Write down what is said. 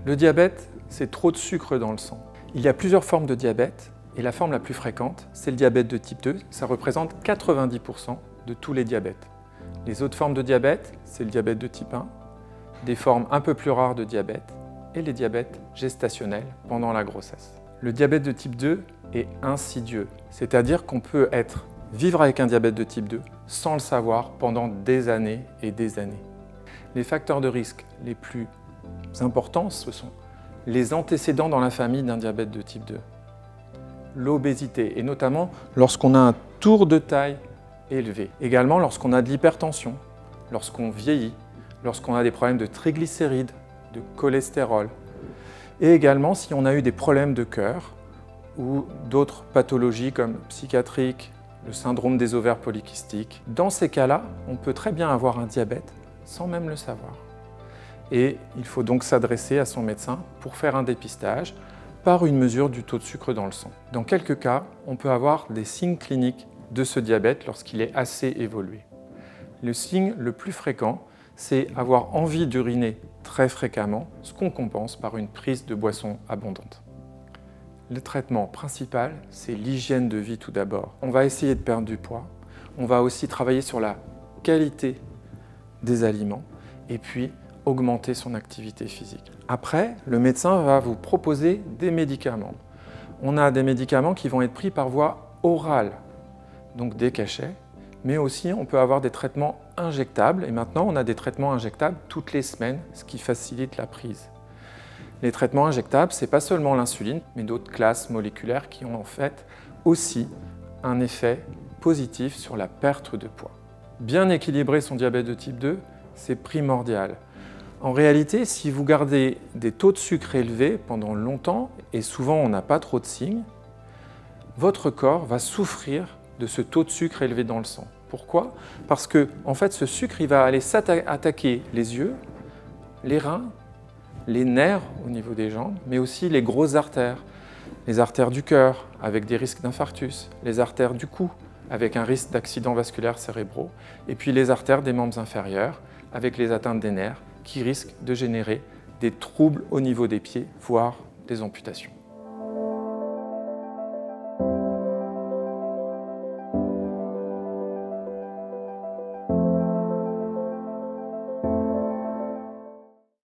Le diabète, c'est trop de sucre dans le sang. Il y a plusieurs formes de diabète et la forme la plus fréquente, c'est le diabète de type 2. Ça représente 90% de tous les diabètes. Les autres formes de diabète, c'est le diabète de type 1, des formes un peu plus rares de diabète et les diabètes gestationnels pendant la grossesse. Le diabète de type 2 est insidieux, c'est-à-dire qu'on peut vivre avec un diabète de type 2 sans le savoir pendant des années et des années. Les facteurs de risque les plus importants, ce sont les antécédents dans la famille d'un diabète de type 2, l'obésité, et notamment lorsqu'on a un tour de taille élevé. Également lorsqu'on a de l'hypertension, lorsqu'on vieillit, lorsqu'on a des problèmes de triglycérides, de cholestérol, et également si on a eu des problèmes de cœur ou d'autres pathologies comme psychiatriques, le syndrome des ovaires polykystiques. Dans ces cas-là, on peut très bien avoir un diabète sans même le savoir. Et il faut donc s'adresser à son médecin pour faire un dépistage par une mesure du taux de sucre dans le sang. Dans quelques cas, on peut avoir des signes cliniques de ce diabète lorsqu'il est assez évolué. Le signe le plus fréquent, c'est avoir envie d'uriner très fréquemment, ce qu'on compense par une prise de boissons abondante. Le traitement principal, c'est l'hygiène de vie tout d'abord. On va essayer de perdre du poids, on va aussi travailler sur la qualité des aliments et puis augmenter son activité physique. Après, le médecin va vous proposer des médicaments. On a des médicaments qui vont être pris par voie orale, donc des cachets, mais aussi on peut avoir des traitements injectables et maintenant on a des traitements injectables toutes les semaines, ce qui facilite la prise. Les traitements injectables, ce n'est pas seulement l'insuline, mais d'autres classes moléculaires qui ont en fait aussi un effet positif sur la perte de poids. Bien équilibrer son diabète de type 2, c'est primordial. En réalité, si vous gardez des taux de sucre élevés pendant longtemps, et souvent on n'a pas trop de signes, votre corps va souffrir de ce taux de sucre élevé dans le sang. Pourquoi? Parce que en fait, ce sucre il va aller attaquer les yeux, les reins, les nerfs au niveau des jambes, mais aussi les grosses artères. Les artères du cœur, avec des risques d'infarctus, les artères du cou, avec un risque d'accidents vasculaires cérébraux, et puis les artères des membres inférieurs, avec les atteintes des nerfs, qui risquent de générer des troubles au niveau des pieds, voire des amputations.